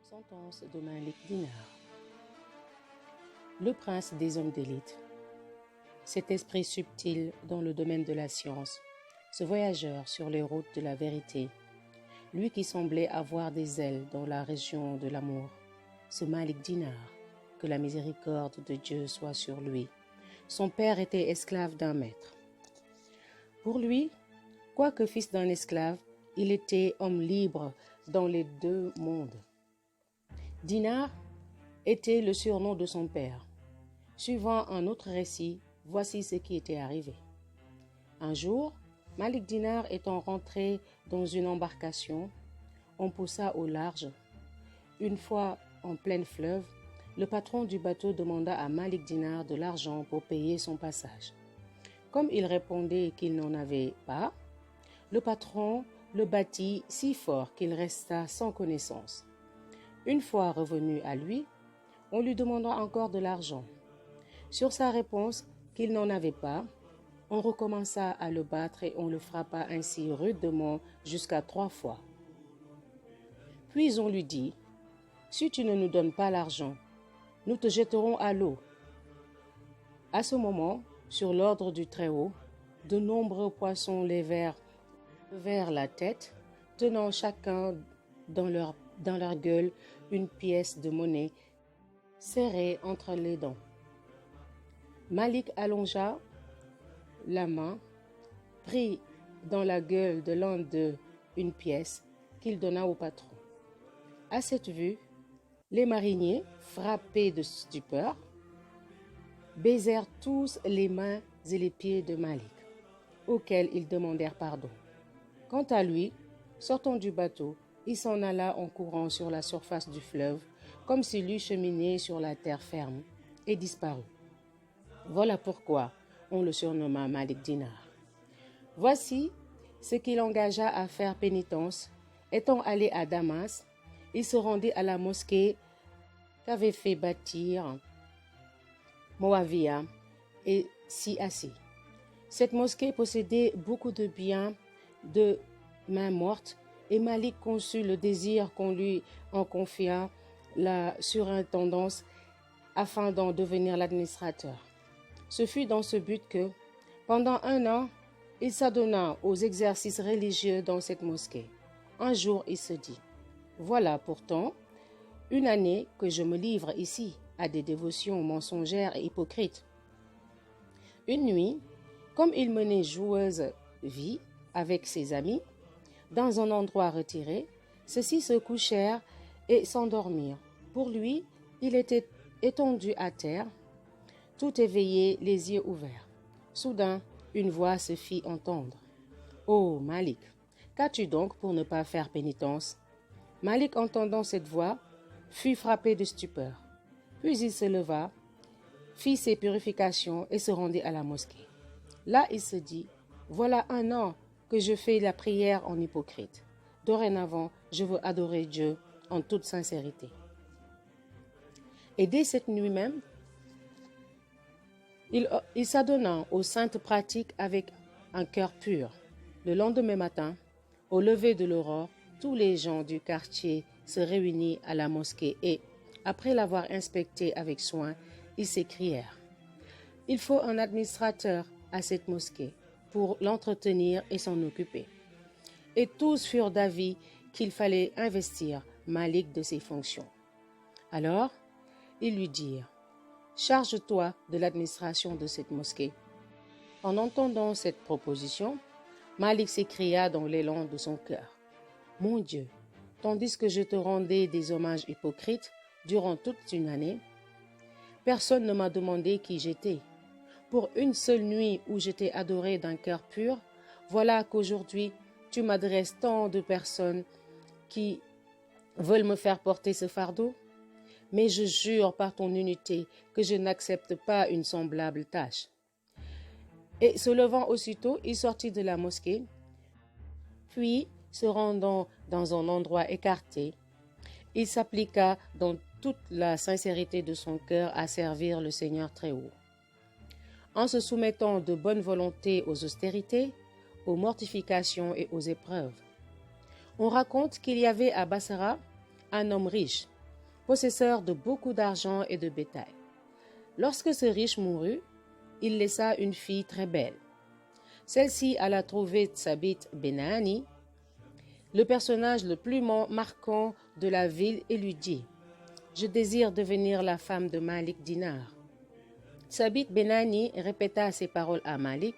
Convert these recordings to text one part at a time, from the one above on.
Sentence de Malik Dinar. Le prince des hommes d'élite. Cet esprit subtil dans le domaine de la science, ce voyageur sur les routes de la vérité, lui qui semblait avoir des ailes dans la région de l'amour, ce Malik Dinar, que la miséricorde de Dieu soit sur lui. Son père était esclave d'un maître. Pour lui, quoique fils d'un esclave, il était homme libre dans les deux mondes. Dinar était le surnom de son père. Suivant un autre récit, voici ce qui était arrivé. Un jour, Malik Dinar étant rentré dans une embarcation, on poussa au large. Une fois en plein fleuve, le patron du bateau demanda à Malik Dinar de l'argent pour payer son passage. Comme il répondait qu'il n'en avait pas, le patron le battit si fort qu'il resta sans connaissance. Une fois revenu à lui, on lui demanda encore de l'argent. Sur sa réponse qu'il n'en avait pas, on recommença à le battre et on le frappa ainsi rudement jusqu'à 3 fois. Puis on lui dit, « Si tu ne nous donnes pas l'argent, nous te jetterons à l'eau. » À ce moment, sur l'ordre du Très-Haut, de nombreux poissons levèrent la tête, tenant chacun dans leur gueule une pièce de monnaie serrée entre les dents. Malik allongea la main, prit dans la gueule de l'un d'eux une pièce qu'il donna au patron. À cette vue, les mariniers, frappés de stupeur, baisèrent tous les mains et les pieds de Malik, auxquels ils demandèrent pardon. Quant à lui, sortant du bateau, il s'en alla en courant sur la surface du fleuve, comme s'il eût cheminé sur la terre ferme, et disparut. Voilà pourquoi on le surnomma Malik Dinar. Voici ce qu'il engagea à faire pénitence. Étant allé à Damas, il se rendit à la mosquée qu'avait fait bâtir Moawia et s'y assit. Cette mosquée possédait beaucoup de biens de main morte et Malik conçut le désir qu'on lui en confiât la surintendance afin d'en devenir l'administrateur. Ce fut dans ce but que, pendant 1 an, il s'adonna aux exercices religieux dans cette mosquée. Un jour, il se dit, « Voilà pourtant 1 année que je me livre ici à des dévotions mensongères et hypocrites. » Une nuit, comme il menait joueuse vie avec ses amis, dans un endroit retiré, ceux-ci se couchèrent et s'endormirent. Pour lui, il était étendu à terre, tout éveillé, les yeux ouverts. Soudain, une voix se fit entendre. « Oh, Malik, qu'as-tu donc pour ne pas faire pénitence ?» Malik, entendant cette voix, fut frappé de stupeur. Puis il se leva, fit ses purifications et se rendit à la mosquée. Là, il se dit, « Voilà 1 an que je fais la prière en hypocrite. Dorénavant, je veux adorer Dieu en toute sincérité. » Et dès cette nuit même, il s'adonna aux saintes pratiques avec un cœur pur. Le lendemain matin, au lever de l'aurore, tous les gens du quartier se réunirent à la mosquée et, après l'avoir inspectée avec soin, ils s'écrièrent, « Il faut un administrateur à cette mosquée pour l'entretenir et s'en occuper. » Et tous furent d'avis qu'il fallait investir Malik de ses fonctions. Alors, ils lui dirent, « Charge-toi de l'administration de cette mosquée. » En entendant cette proposition, Malik s'écria dans l'élan de son cœur, « Mon Dieu, tandis que je te rendais des hommages hypocrites durant toute 1 année, personne ne m'a demandé qui j'étais. Pour une seule nuit où j'étais adoré d'un cœur pur, voilà qu'aujourd'hui tu m'adresses tant de personnes qui veulent me faire porter ce fardeau. Mais je jure par ton unité que je n'accepte pas une semblable tâche. » Et se levant aussitôt, il sortit de la mosquée, puis, se rendant dans un endroit écarté, il s'appliqua dans toute la sincérité de son cœur à servir le Seigneur Très-Haut. En se soumettant de bonne volonté aux austérités, aux mortifications et aux épreuves. On raconte qu'il y avait à Bassara un homme riche possesseur de beaucoup d'argent et de bétail. Lorsque ce riche mourut, il laissa une fille très belle. Celle-ci alla trouver Tsabit Benani, le personnage le plus marquant de la ville, et lui dit « Je désire devenir la femme de Malik Dinar. » Tsabit Benani répéta ces paroles à Malik,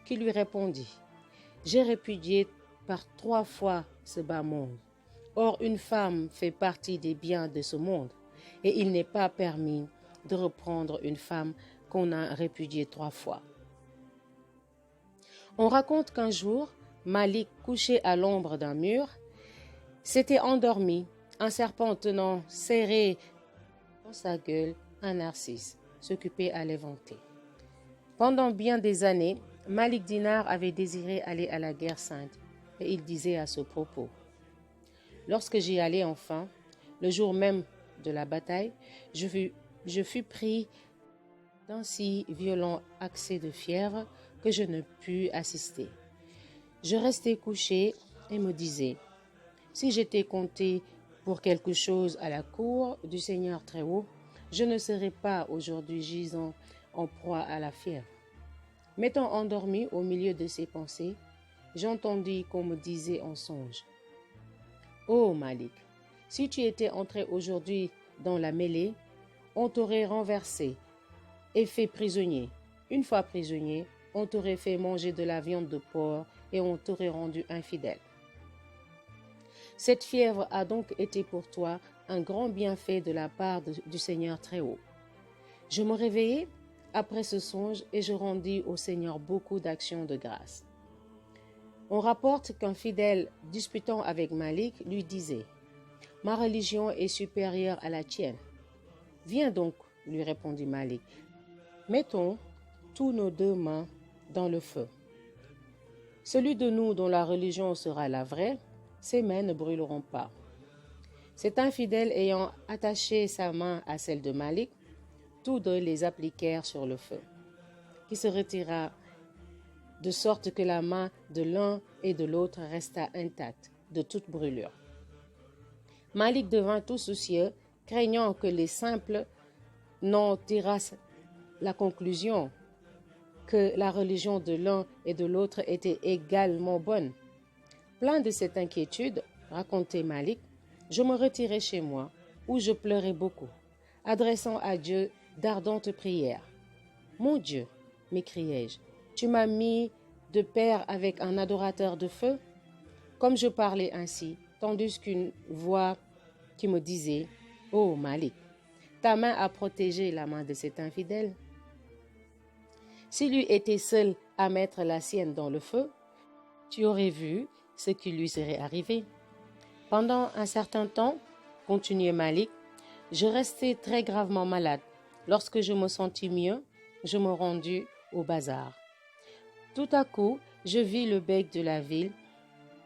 qui lui répondit « J'ai répudié par 3 fois ce bas monde. Or, une femme fait partie des biens de ce monde, et il n'est pas permis de reprendre une femme qu'on a répudiée 3 fois. » On raconte qu'un jour, Malik, couché à l'ombre d'un mur, s'était endormi, un serpent tenant serré dans sa gueule un narcisse, s'occupait à l'éventer. Pendant bien des années, Malik Dinar avait désiré aller à la guerre sainte, et il disait à ce propos « Lorsque j'y allais enfin, le jour même de la bataille, je fus pris d'un si violent accès de fièvre que je ne pus assister. Je restais couché et me disais, si j'étais compté pour quelque chose à la cour du Seigneur Très-Haut, je ne serais pas aujourd'hui gisant en proie à la fièvre. M'étant endormi au milieu de ces pensées, j'entendis qu'on me disait en songe, ô Malik, si tu étais entré aujourd'hui dans la mêlée, on t'aurait renversé et fait prisonnier. Une fois prisonnier, on t'aurait fait manger de la viande de porc et on t'aurait rendu infidèle. Cette fièvre a donc été pour toi un grand bienfait de la part du Seigneur Très-Haut. Je me réveillai après ce songe et je rendis au Seigneur beaucoup d'actions de grâce. On rapporte qu'un fidèle disputant avec Malik lui disait « Ma religion est supérieure à la tienne. » « Viens donc, lui répondit Malik, mettons tous nos 2 mains dans le feu. Celui de nous dont la religion sera la vraie, ses mains ne brûleront pas. » Cet infidèle ayant attaché sa main à celle de Malik, tous 2 les appliquèrent sur le feu, qui se retira de sorte que la main de l'un et de l'autre resta intacte de toute brûlure. Malik devint tout soucieux, craignant que les simples n'en tirassent la conclusion que la religion de l'un et de l'autre était également bonne. Plein de cette inquiétude, racontait Malik, je me retirai chez moi, où je pleurais beaucoup, adressant à Dieu d'ardentes prières. « Mon Dieu, m'écriai-je, tu m'as mis de pair avec un adorateur de feu ?» Comme je parlais ainsi, tandis qu'une voix qui me disait « Ô Malik, ta main a protégé la main de cet infidèle. S'il eût été seul à mettre la sienne dans le feu, tu aurais vu ce qui lui serait arrivé. Pendant un certain temps, continuait Malik, je restai très gravement malade. Lorsque je me sentis mieux, je me rendis au bazar. Tout à coup, je vis le beg de la ville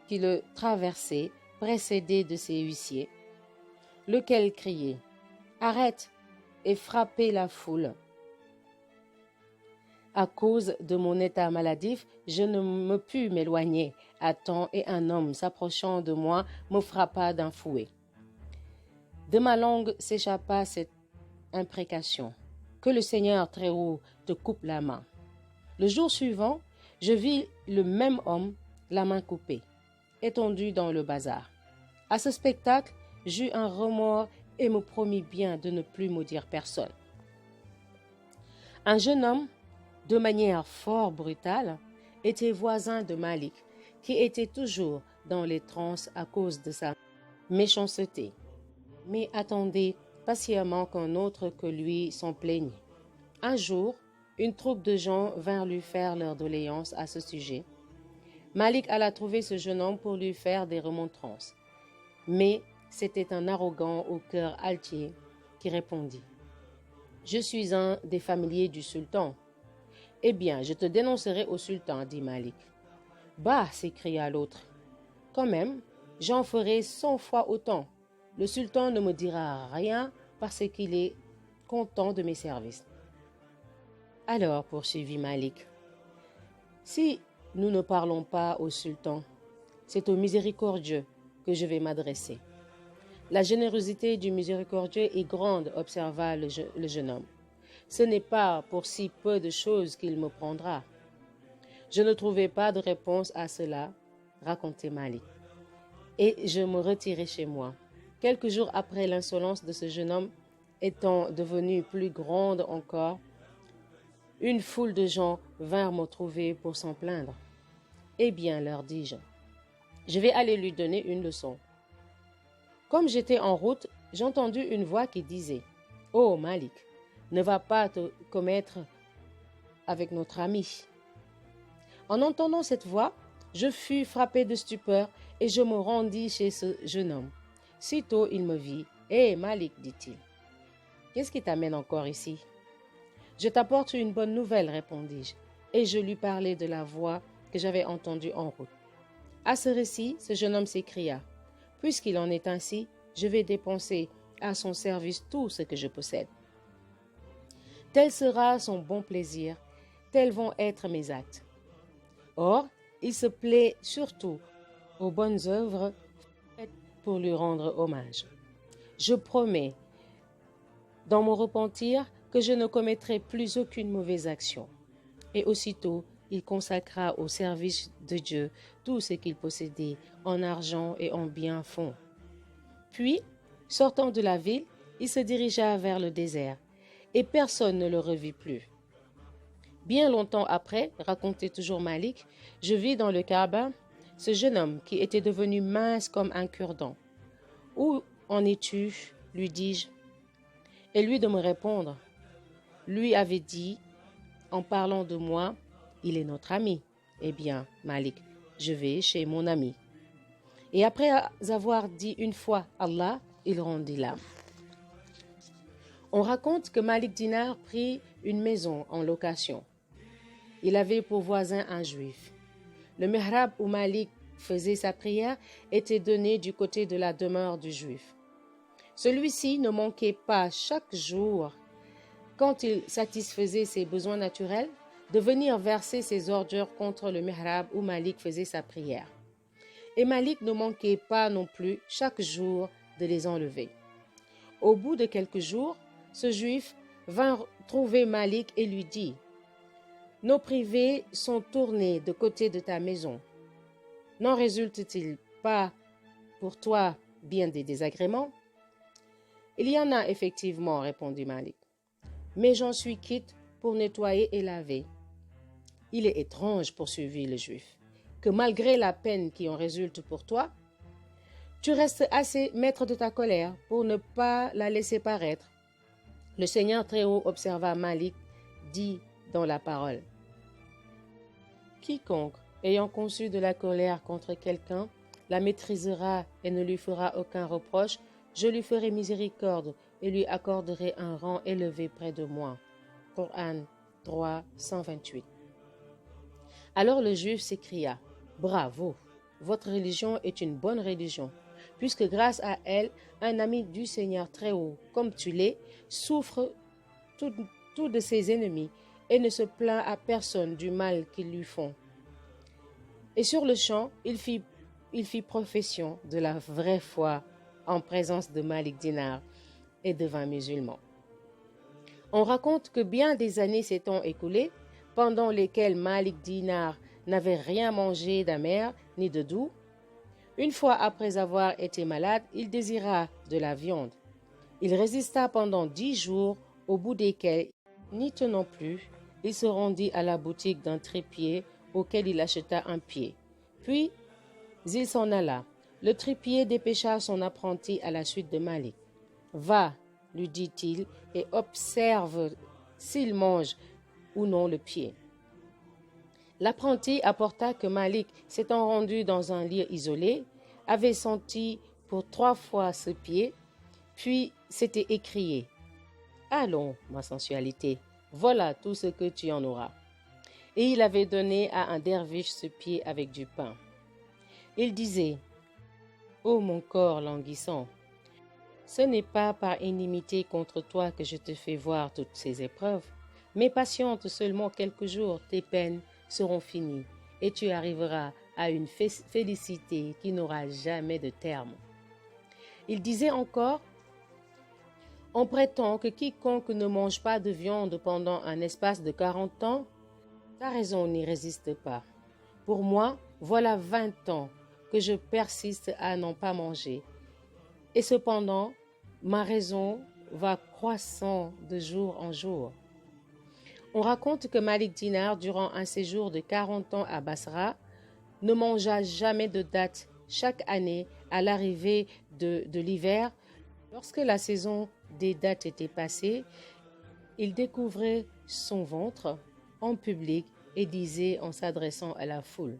qui le traversait, précédé de ses huissiers, lequel criait « Arrête !» et frappait la foule. À cause de mon état maladif, je ne me pus m'éloigner à temps et un homme s'approchant de moi me frappa d'un fouet. De ma langue s'échappa cette imprécation. Que le Seigneur Très-Haut te coupe la main. Le jour suivant, je vis le même homme, la main coupée, étendu dans le bazar. À ce spectacle, j'eus un remords et me promis bien de ne plus maudire personne. Un jeune homme, de manière fort brutale, était voisin de Malik, qui était toujours dans les transes à cause de sa méchanceté, mais attendait patiemment qu'un autre que lui s'en plaignît. Un jour, une troupe de gens vinrent lui faire leur doléance à ce sujet. Malik alla trouver ce jeune homme pour lui faire des remontrances. Mais c'était un arrogant au cœur altier qui répondit « Je suis un des familiers du sultan. »« Eh bien, je te dénoncerai au sultan, dit Malik. »« Bah, s'écria l'autre. Quand même, j'en ferai 100 fois autant. Le sultan ne me dira rien parce qu'il est content de mes services. » Alors, poursuivit Malik, si nous ne parlons pas au sultan, c'est au miséricordieux que je vais m'adresser. La générosité du miséricordieux est grande, observa le jeune homme. Ce n'est pas pour si peu de choses qu'il me prendra. Je ne trouvais pas de réponse à cela, racontait Malik, et je me retirai chez moi. Quelques jours après, l'insolence de ce jeune homme étant devenue plus grande encore, une foule de gens vinrent me trouver pour s'en plaindre. Eh bien, leur dis-je, je vais aller lui donner une leçon. Comme j'étais en route, j'entendis une voix qui disait « Oh Malik, ne va pas te commettre avec notre ami. » En entendant cette voix, je fus frappé de stupeur et je me rendis chez ce jeune homme. Sitôt il me vit. « Hé Malik, dit-il, qu'est-ce qui t'amène encore ici ?»« Je t'apporte une bonne nouvelle, répondis-je, et je lui parlai de la voix que j'avais entendue en route. À ce récit, ce jeune homme s'écria « Puisqu'il en est ainsi, je vais dépenser à son service tout ce que je possède. Tel sera son bon plaisir, tels vont être mes actes. » Or, il se plaît surtout aux bonnes œuvres faites pour lui rendre hommage. Je promets, dans mon repentir, que je ne commettrai plus aucune mauvaise action. Et aussitôt, il consacra au service de Dieu tout ce qu'il possédait en argent et en biens fonds. Puis, sortant de la ville, il se dirigea vers le désert, et personne ne le revit plus. Bien longtemps après, racontait toujours Malik, je vis dans le Kaaba ce jeune homme qui était devenu mince comme un cure-dent. « Où en es-tu » lui dis-je. Et lui de me répondre. Lui avait dit, en parlant de moi, il est notre ami. Eh bien, Malik, je vais chez mon ami. Et après avoir dit une fois Allah, il rendit l'âme. On raconte que Malik Dinar prit une maison en location. Il avait pour voisin un juif. Le mihrab où Malik faisait sa prière était donné du côté de la demeure du juif. Celui-ci ne manquait pas chaque jour, quand il satisfaisait ses besoins naturels, de venir verser ses ordures contre le mihrab où Malik faisait sa prière. Et Malik ne manquait pas non plus chaque jour de les enlever. Au bout de quelques jours, ce juif vint trouver Malik et lui dit « Nos privés sont tournés de côté de ta maison. N'en résulte-t-il pas pour toi bien des désagréments ?» « Il y en a effectivement, répondit Malik, mais j'en suis quitte pour nettoyer et laver. » « Il est étrange, poursuivit le juif, que malgré la peine qui en résulte pour toi, tu restes assez maître de ta colère pour ne pas la laisser paraître. » Le Seigneur Très-Haut observa Malik, dit dans la parole « Quiconque, ayant conçu de la colère contre quelqu'un, la maîtrisera et ne lui fera aucun reproche, je lui ferai miséricorde et lui accorderai un rang élevé près de moi. » Coran 3, 128. Alors le juif s'écria « Bravo, votre religion est une bonne religion, puisque grâce à elle, un ami du Seigneur Très-Haut, comme tu l'es, souffre tout de ses ennemis et ne se plaint à personne du mal qu'ils lui font. » Et sur le champ, il fit profession de la vraie foi en présence de Malik Dinar et devint musulman. On raconte que bien des années s'étant écoulées, pendant lesquelles Malik Dinar n'avait rien mangé d'amer ni de doux. Une fois après avoir été malade, il désira de la viande. Il résista pendant 10 jours, au bout desquels, n'y tenant plus, il se rendit à la boutique d'un trépied auquel il acheta un pied. Puis, il s'en alla. Le trépied dépêcha son apprenti à la suite de Malik. « Va, lui dit-il, et observe s'il mange ou non le pied. » L'apprenti apporta que Malik, s'étant rendu dans un lit isolé, avait senti pour 3 fois ce pied, puis s'était écrié « Allons, ma sensualité, voilà tout ce que tu en auras. » Et il avait donné à un derviche ce pied avec du pain. Il disait « Ô mon corps languissant, ce n'est pas par inimitié contre toi que je te fais voir toutes ces épreuves, mais patiente seulement quelques jours, tes peines seront finies et tu arriveras à une félicité qui n'aura jamais de terme. » Il disait encore: on prétend que quiconque ne mange pas de viande pendant un espace de 40 ans, ta raison n'y résiste pas. Pour moi, voilà 20 ans que je persiste à n'en pas manger. Et cependant, ma raison va croissant de jour en jour. On raconte que Malik Dinar, durant un séjour de 40 ans à Basra, ne mangea jamais de dattes chaque année à l'arrivée de l'hiver. Lorsque la saison des dattes était passée, il découvrait son ventre en public et disait en s'adressant à la foule: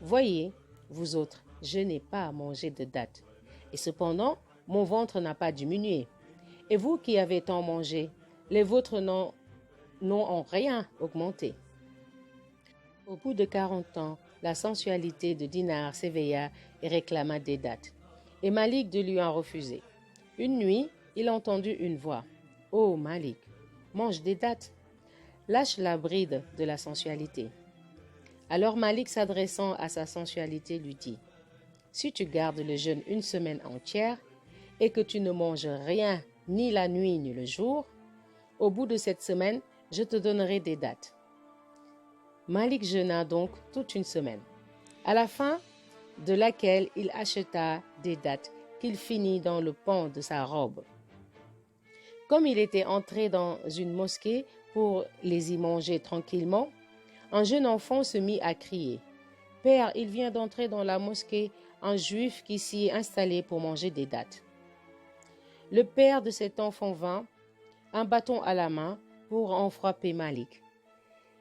voyez, vous autres, je n'ai pas mangé de dattes. Et cependant, mon ventre n'a pas diminué. Et vous qui avez tant mangé, les vôtres n'ont en rien augmenté. Au bout de 40 ans, la sensualité de Dinar s'éveilla et réclama des dattes. Et Malik de lui en refuser. Une nuit, il entendit une voix: ô Malik, mange des dattes. Lâche la bride de la sensualité. Alors Malik, s'adressant à sa sensualité, lui dit: si tu gardes le jeûne une semaine entière et que tu ne manges rien ni la nuit ni le jour, au bout de cette semaine, je te donnerai des dattes. Malik jeûna donc toute une semaine, à la fin de laquelle il acheta des dattes qu'il finit dans le pan de sa robe. Comme il était entré dans une mosquée pour les y manger tranquillement, un jeune enfant se mit à crier: Père, il vient d'entrer dans la mosquée un juif qui s'y est installé pour manger des dattes. Le père de cet enfant vint, un bâton à la main, pour en frapper Malik.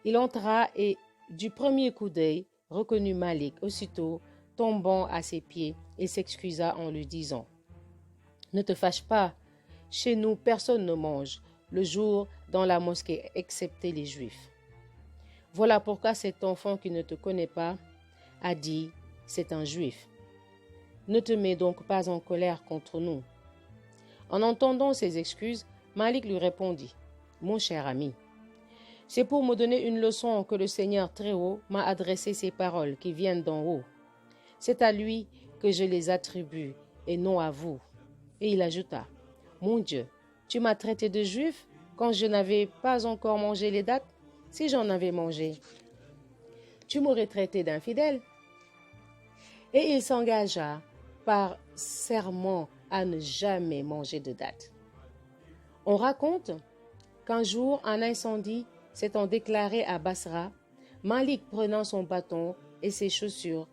Il entra et, du premier coup d'œil, reconnut Malik. Aussitôt, tombant à ses pieds, il s'excusa en lui disant: ne te fâche pas, chez nous personne ne mange le jour dans la mosquée excepté les juifs. Voilà pourquoi cet enfant qui ne te connaît pas a dit: c'est un juif. Ne te mets donc pas en colère contre nous. En entendant ces excuses, Malik lui répondit: mon cher ami, c'est pour me donner une leçon que le Seigneur Très-Haut m'a adressé ces paroles qui viennent d'en haut. C'est à lui que je les attribue et non à vous. Et il ajouta: mon Dieu, tu m'as traité de juif quand je n'avais pas encore mangé les dattes? Si j'en avais mangé, tu m'aurais traité d'infidèle. Et il s'engagea par serment à ne jamais manger de dattes. On raconte qu'un jour, un incendie s'étant déclaré à Basra, Malik, prenant son bâton et ses chaussures,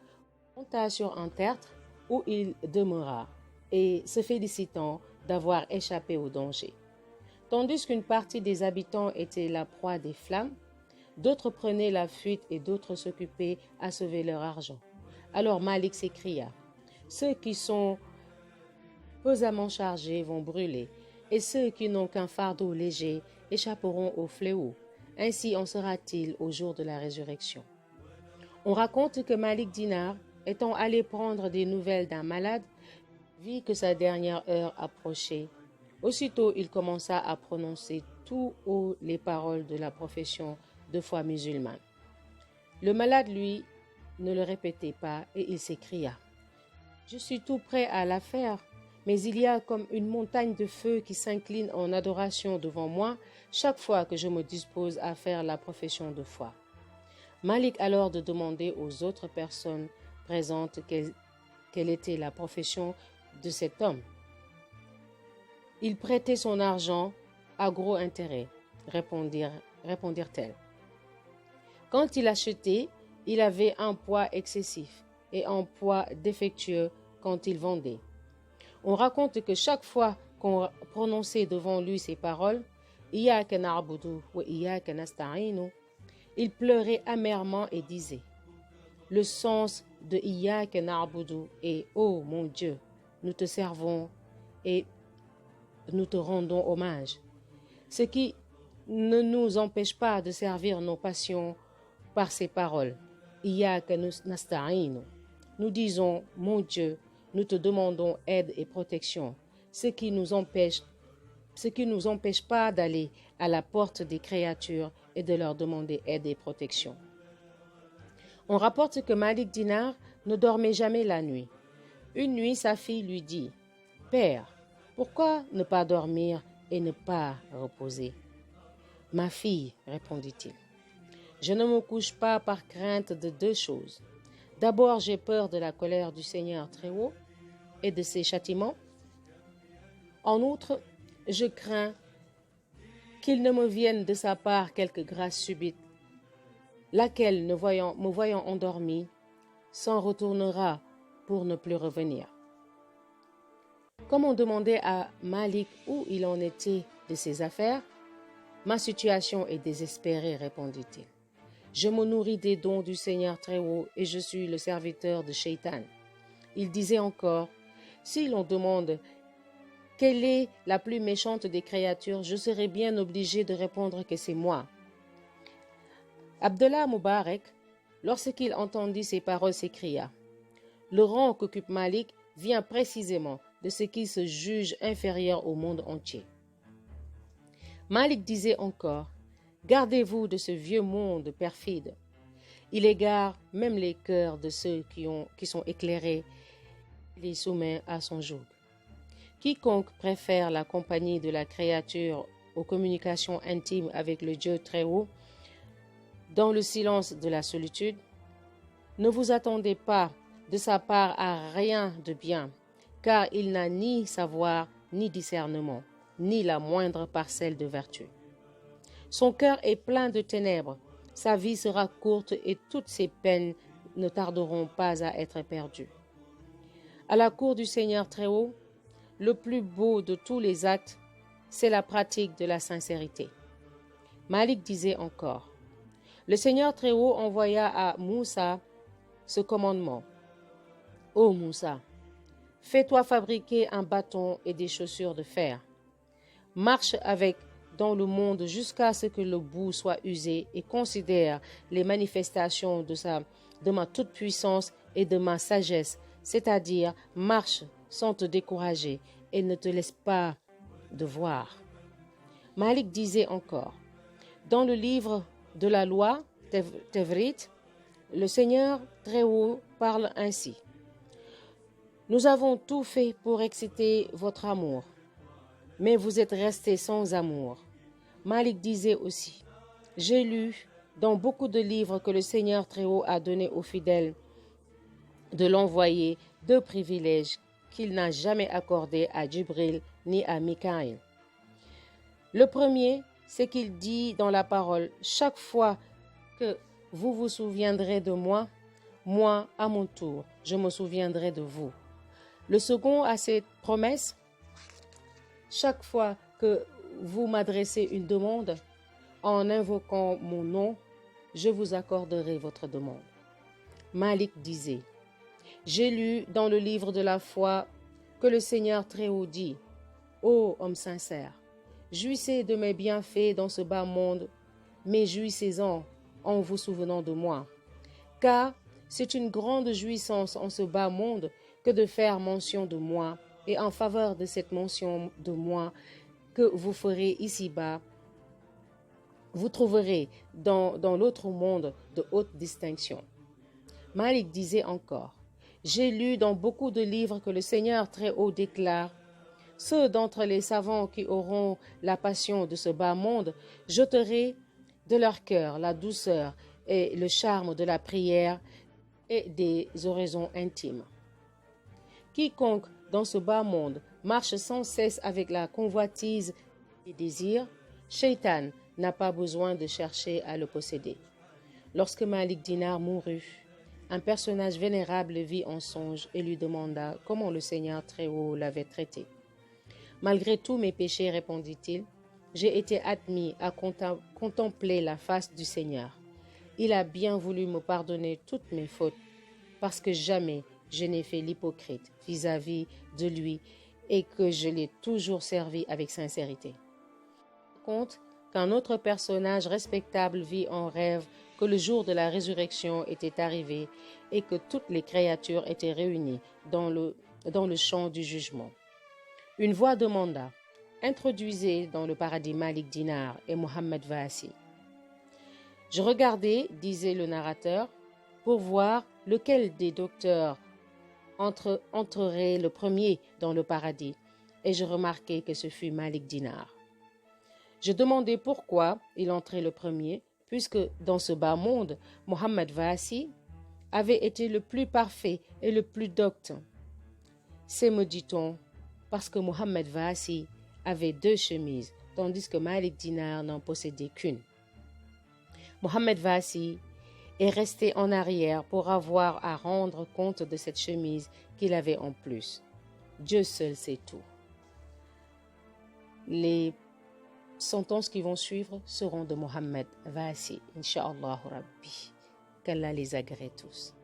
monta sur un tertre où il demeura et se félicitant d'avoir échappé au danger. Tandis qu'une partie des habitants était la proie des flammes, d'autres prenaient la fuite et d'autres s'occupaient à sauver leur argent. Alors Malik s'écria: ceux qui sont pesamment chargés vont brûler, et ceux qui n'ont qu'un fardeau léger échapperont au fléau. Ainsi en sera-t-il au jour de la résurrection. On raconte que Malik Dinar, étant allé prendre des nouvelles d'un malade, vit que sa dernière heure approchait. Aussitôt, il commença à prononcer tout haut les paroles de la profession de foi musulmane. Le malade, lui, ne le répétait pas et il s'écria: je suis tout prêt à la faire, mais il y a comme une montagne de feu qui s'incline en adoration devant moi chaque fois que je me dispose à faire la profession de foi. Malik alors de demander aux autres personnes présentes quelle était la profession de cet homme. Il prêtait son argent à gros intérêt, répondirent-elles. Quand il achetait, il avait un poids excessif et un poids défectueux quand il vendait. On raconte que chaque fois qu'on prononçait devant lui ces paroles, Iyyaka na'budu wa iyyaka nasta'inu, il pleurait amèrement et disait: le sens de Iyyaka na'budu est: ô mon Dieu, nous te servons et nous te rendons hommage. Ce qui ne nous empêche pas de servir nos passions par ces paroles. Iyyaka nasta'inu. Nous disons: mon Dieu, nous te demandons aide et protection, ce qui nous empêche pas d'aller à la porte des créatures et de leur demander aide et protection. On rapporte que Malik Dinar ne dormait jamais la nuit. Une nuit, sa fille lui dit: Père, pourquoi ne pas dormir et ne pas reposer? Ma fille, répondit-il, je ne me couche pas par crainte de deux choses. D'abord, j'ai peur de la colère du Seigneur Très-Haut et de ses châtiments. En outre, je crains qu'il ne me vienne de sa part quelque grâce subite, laquelle, me voyant endormi, s'en retournera pour ne plus revenir. Comme on demandait à Malik où il en était de ses affaires, ma situation est désespérée, répondit-il. Je me nourris des dons du Seigneur Très-Haut et je suis le serviteur de Shaitan. Il disait encore, si l'on demande quelle est la plus méchante des créatures, je serai bien obligé de répondre que c'est moi. Abdallah Mubarak, lorsqu'il entendit ces paroles, s'écria, le rang qu'occupe Malik vient précisément de ce qui se juge inférieur au monde entier. Malik disait encore, gardez-vous de ce vieux monde perfide. Il égare même les cœurs de ceux qui sont éclairés et les soumet à son joug. Quiconque préfère la compagnie de la créature aux communications intimes avec le Dieu Très-Haut, dans le silence de la solitude, ne vous attendez pas de sa part à rien de bien, car il n'a ni savoir, ni discernement, ni la moindre parcelle de vertu. Son cœur est plein de ténèbres, sa vie sera courte et toutes ses peines ne tarderont pas à être perdues. À la cour du Seigneur Très-Haut, le plus beau de tous les actes, c'est la pratique de la sincérité. Malik disait encore, le Seigneur Très-Haut envoya à Moussa ce commandement. Ô Moussa, fais-toi fabriquer un bâton et des chaussures de fer. Marche avec dans le monde jusqu'à ce que le bout soit usé et considère les manifestations de ma toute-puissance et de ma sagesse, c'est-à-dire marche sans te décourager et ne te laisse pas de voir. Malik disait encore, dans le livre de la loi, Tevrit, le Seigneur Très-Haut parle ainsi. Nous avons tout fait pour exciter votre amour, mais vous êtes restés sans amour. Malik disait aussi, j'ai lu dans beaucoup de livres que le Seigneur Très-Haut a donné aux fidèles de l'envoyer deux privilèges qu'il n'a jamais accordés à Djibril ni à Mikaïl. Le premier, c'est qu'il dit dans la parole, chaque fois que vous vous souviendrez de moi, moi, à mon tour, je me souviendrai de vous. Le second a cette promesse, chaque fois que vous m'adressez une demande, en invoquant mon nom, je vous accorderai votre demande. Malik disait, j'ai lu dans le livre de la foi que le Seigneur Très-Haut dit, ô homme sincère, jouissez de mes bienfaits dans ce bas monde, mais jouissez-en en vous souvenant de moi. Car c'est une grande jouissance en ce bas monde que de faire mention de moi, et en faveur de cette mention de moi que vous ferez ici-bas, vous trouverez dans l'autre monde de haute distinction. Malik disait encore, j'ai lu dans beaucoup de livres que le Seigneur Très-Haut déclare, ceux d'entre les savants qui auront la passion de ce bas monde, j'ôterai de leur cœur la douceur et le charme de la prière et des oraisons intimes. Quiconque dans ce bas monde marche sans cesse avec la convoitise et désir, Shaitan n'a pas besoin de chercher à le posséder. Lorsque Malik Dinar mourut, un personnage vénérable vit en songe et lui demanda comment le Seigneur Très-Haut l'avait traité. Malgré tous mes péchés, répondit-il, j'ai été admis à contempler la face du Seigneur. Il a bien voulu me pardonner toutes mes fautes, parce que jamais je n'ai fait l'hypocrite vis-à-vis de lui et que je l'ai toujours servi avec sincérité. Compte qu'un autre personnage respectable vit en rêve que le jour de la résurrection était arrivé et que toutes les créatures étaient réunies dans le champ du jugement. Une voix demanda, introduisez dans le paradis Malik Dinar et Mohammed Vaassi. Je regardais, disait le narrateur, pour voir lequel des docteurs entrerait le premier dans le paradis, et je remarquai que ce fut Malik Dinar. Je demandai pourquoi il entrait le premier, puisque dans ce bas monde, Mohammed Vassi avait été le plus parfait et le plus docte. C'est, me dit-on, parce que Mohammed Vassi avait 2 chemises, tandis que Malik Dinar n'en possédait qu'une. Mohammed Vassi est resté en arrière pour avoir à rendre compte de cette chemise qu'il avait en plus. Dieu seul sait tout. Les sentences qui vont suivre seront de Mohammed Vassi, Inch'Allah Rabbi. Qu'Allah les agrée tous.